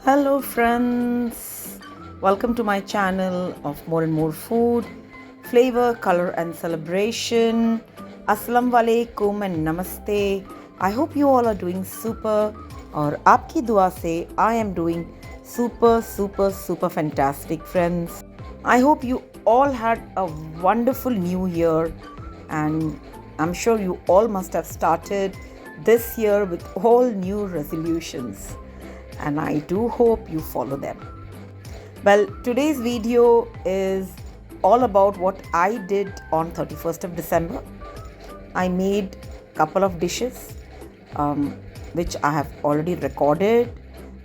Hello friends, welcome to my channel of more and more food, flavor, color and celebration. Assalamu alaikum and namaste. I hope you all are doing super और आपकी दुआ से I am doing super fantastic friends. I hope you all had a wonderful new year and I'm sure you all must have started this year with all new resolutions. And I do hope you follow them. Well, today's video is all about what I did on 31st of December. I made a couple of dishes which I have already recorded,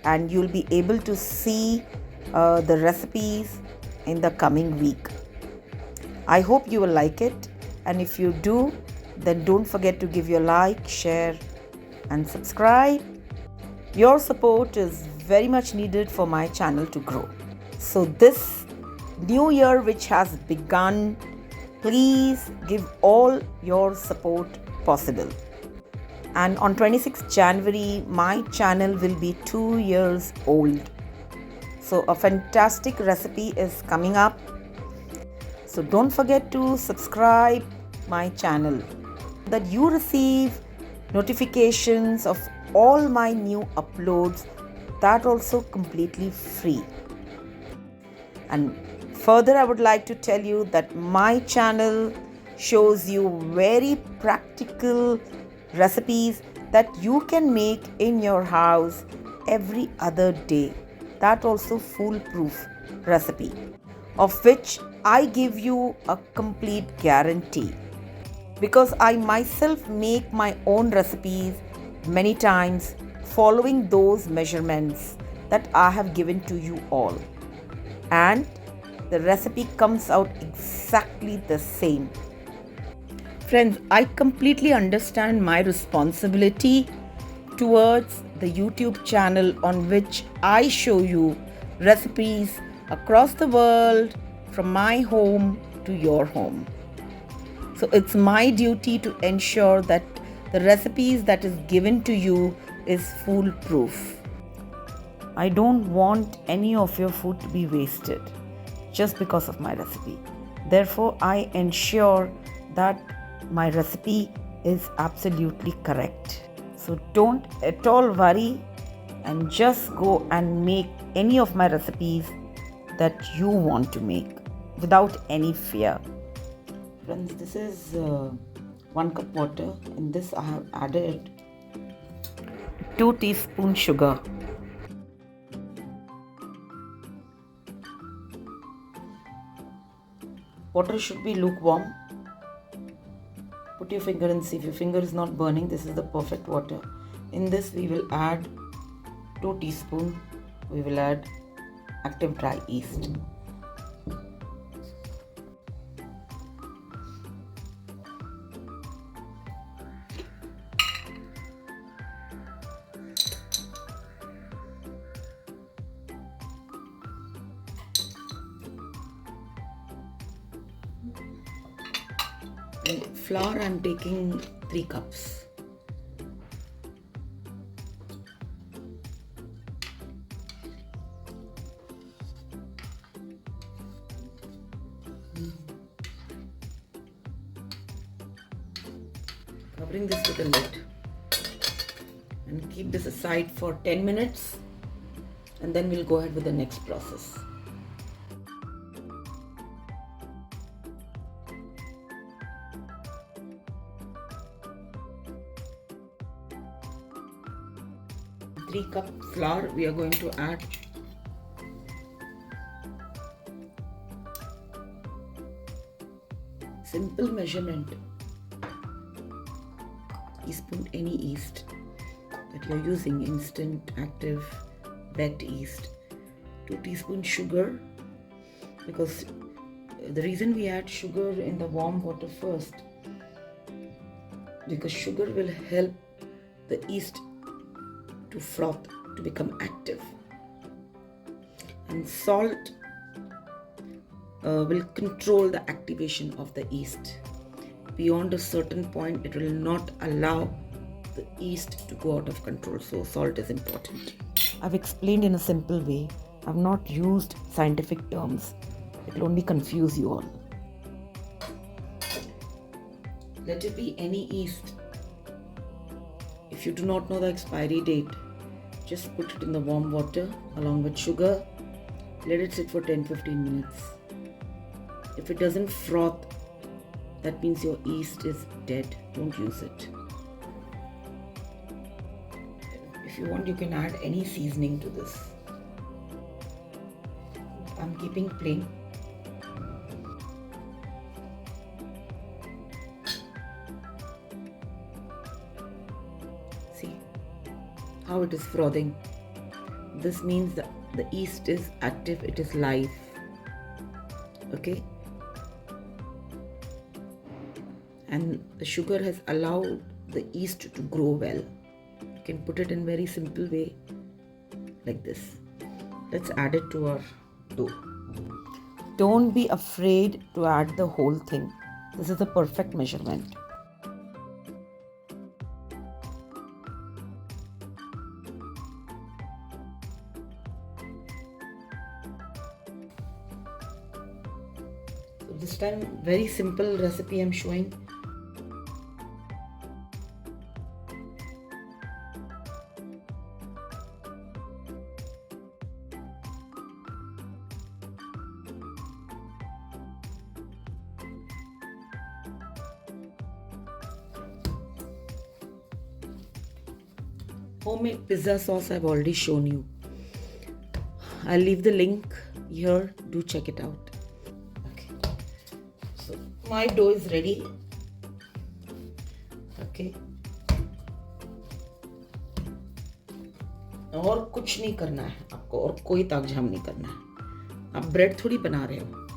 and you'll be able to see the recipes in the coming week. I hope you will like it, and if you do, then don't forget to give your like, share and subscribe. Your support is very much needed for my channel to grow. So this new year which has begun, please give all your support possible. And on 26th January, my channel will be 2 years old. So a fantastic recipe is coming up. So don't forget to subscribe my channel that you receive notifications of all my new uploads, that also completely free. And further, I would like to tell you that my channel shows you very practical recipes that you can make in your house every other day. That also foolproof recipe, of which I give you a complete guarantee. Because I myself make my own recipes many times following those measurements that I have given to you all, and the recipe comes out exactly the same. Friends, I completely understand my responsibility towards the YouTube channel on which I show you recipes across the world, from my home to your home. So it's my duty to ensure that the recipes that is given to you is foolproof. I don't want any of your food to be wasted just because of my recipe. Therefore, I ensure that my recipe is absolutely correct. So don't at all worry and just go and make any of my recipes that you want to make without any fear. Friends, this is 1 cup water. In this I have added 2 teaspoons sugar. Water should be lukewarm. Put your finger and see if your finger is not burning. This is the perfect water. In this we will add 2 teaspoons. We will add active dry yeast. And flour, I am taking 3 cups. Covering this with a lid and keep this aside for 10 minutes, and then we'll go ahead with the next process. Three cup flour we are going to add. Simple measurement. Teaspoon any yeast that you're using, instant, active, wet yeast. 2 teaspoons sugar, because the reason we add sugar in the warm water first, because sugar will help the yeast to froth, to become active. And salt will control the activation of the yeast. Beyond a certain point, it will not allow the yeast to go out of control. So salt is important. I've explained in a simple way. I've not used scientific terms. It will only confuse you all. Let it be any yeast. If you do not know the expiry date, just put it in the warm water along with sugar. Let it sit for 10-15 minutes. If it doesn't froth, that means your yeast is dead. Don't use it. If you want, you can add any seasoning to this. I'm keeping plain. See how it is frothing. This means that the yeast is active, it is live. Okay? And the sugar has allowed the yeast to grow well. You can put it in very simple way like this. Let's add it to our dough. Don't be afraid to add the whole thing. This is the perfect measurement. So this time, very simple recipe I'm showing. Homemade pizza sauce I've already shown you. I'll leave the link here. Do check it out. Okay. So my dough is ready. Okay. और कुछ नहीं करना है आपको, और कोई ताकझाम नहीं करना है. आप ब्रेड थोड़ी बना रहे हो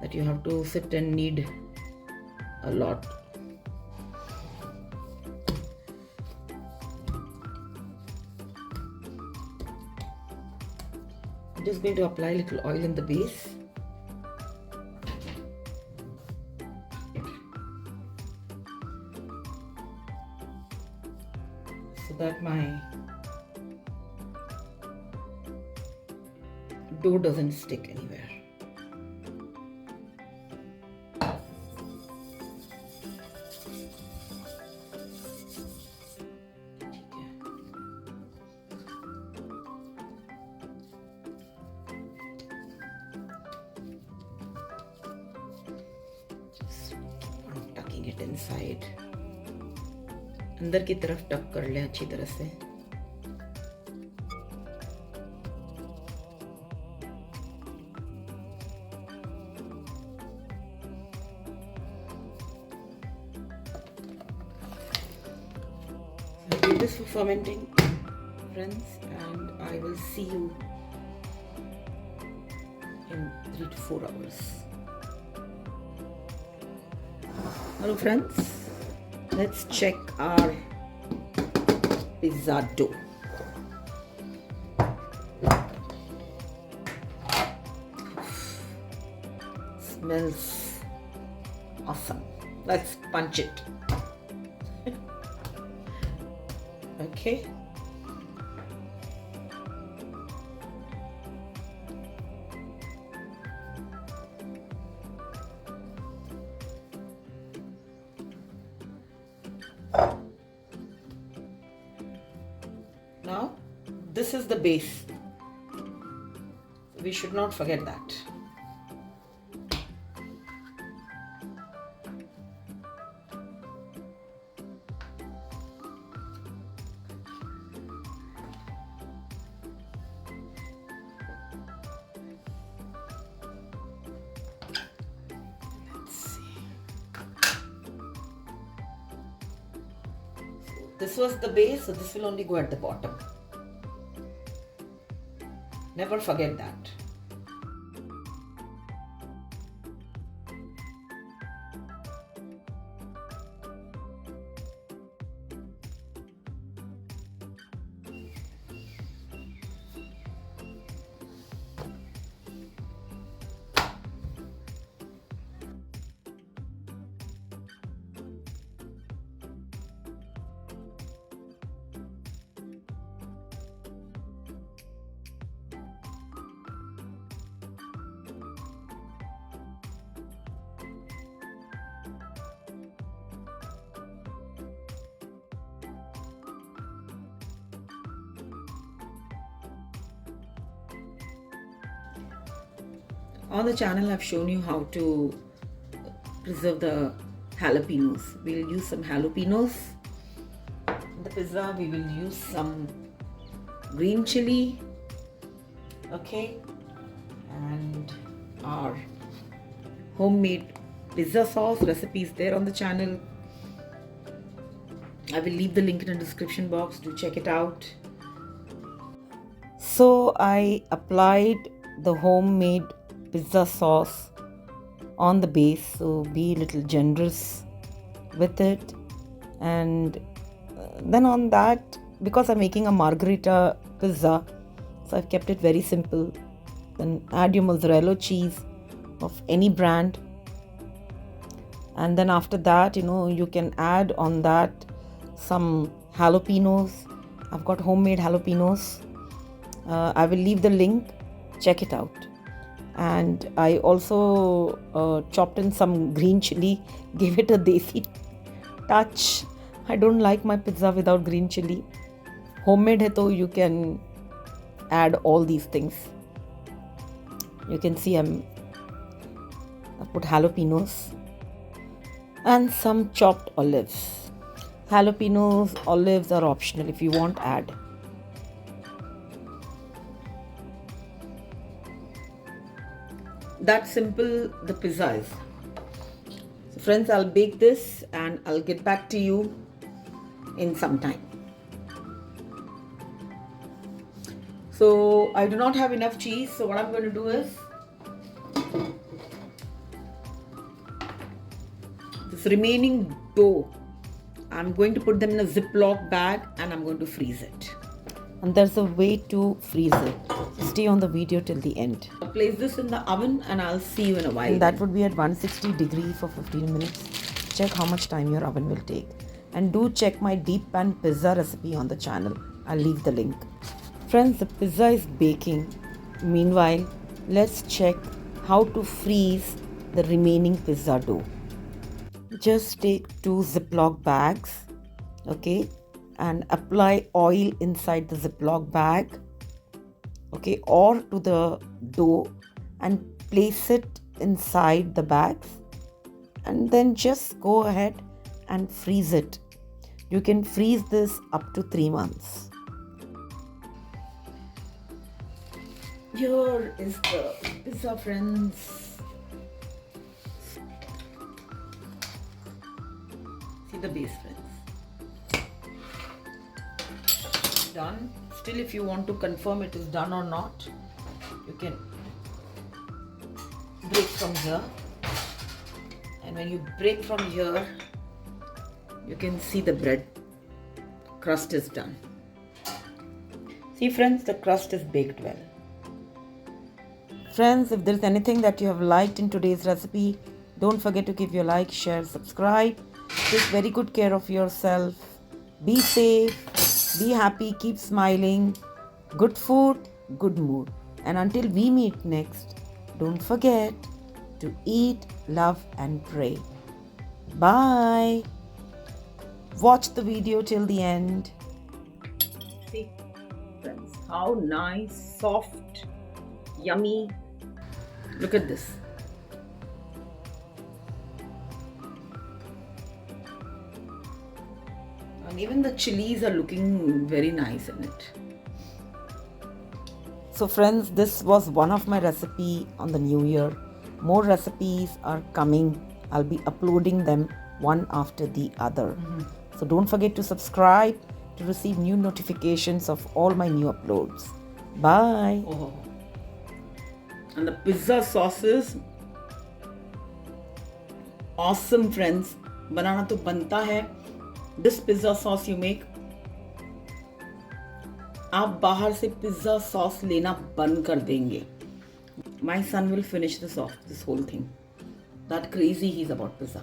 that you have to sit and knead a lot. I'm just going to apply a little oil in the base. So that my dough doesn't stick anywhere. Tucking it inside. अंदर की तरफ टक कर लें अच्छी तरह से. So do this for fermenting, friends, and I will see you in 3 to 4 hours. Hello friends, let's check our pizza dough. Smells awesome. Let's punch it. Okay. Now, this is the base. We should not forget that. Let's see. This was the base, so this will only go at the bottom. Never forget that. On the channel, I've shown you how to preserve the jalapenos. We'll use some jalapenos. In the pizza, we will use some green chili. Okay. And our homemade pizza sauce recipe is there on the channel. I will leave the link in the description box to check it out. So I applied the homemade pizza sauce on the base, so be a little generous with it. And then on that, because I'm making a margarita pizza, so I've kept it very simple. Then add your mozzarella cheese of any brand, and then after that, you can add on that some jalapenos. I've got homemade jalapenos. I will leave the link, check it out. And I also chopped in some green chili, gave it a desi touch. I don't like my pizza without green chili. Homemade hai to you can add all these things. You can see I put jalapenos and some chopped olives. Jalapenos, olives are optional. If you want, add. That simple the pizza is. So friends, I'll bake this and I'll get back to you in some time. So I do not have enough cheese, so what I'm going to do is this remaining dough, I'm going to put them in a Ziploc bag and I'm going to freeze it. And there's a way to freeze it. So stay on the video till the end. I'll place this in the oven and I'll see you in a while. And that would be at 160 degrees for 15 minutes. Check how much time your oven will take. And do check my deep pan pizza recipe on the channel. I'll leave the link. Friends, the pizza is baking. Meanwhile, let's check how to freeze the remaining pizza dough. Just take 2 Ziploc bags, okay, and apply oil inside the Ziploc bag, okay, or to the dough and place it inside the bags, and then just go ahead and freeze it. You can freeze this up to 3 months. Here is the pizza, friends. See the base, friends. Done. Still, if you want to confirm it is done or not, you can break from here. And when you break from here, you can see the bread crust is done. See, friends, the crust is baked well. Friends, if there is anything that you have liked in today's recipe, don't forget to give your like, share, subscribe. Take very good care of yourself. Be safe, be happy, keep smiling. Good food, good mood. And until we meet next, don't forget to eat, love and pray. Bye. Watch the video till the end. See, friends, how nice, soft, yummy. Look at this. And even the chilies are looking very nice in it. So friends, this was one of my recipe on the new year. More recipes are coming. I'll be uploading them one after the other. So don't forget to subscribe to receive new notifications of all my new uploads. Bye. Oh. And the pizza sauce is awesome, friends. Banana to banta hai. This pizza sauce you make, आप बाहर से pizza sauce लेना बंद कर देंगे. My son will finish this off, this whole thing. That crazy he's about pizza.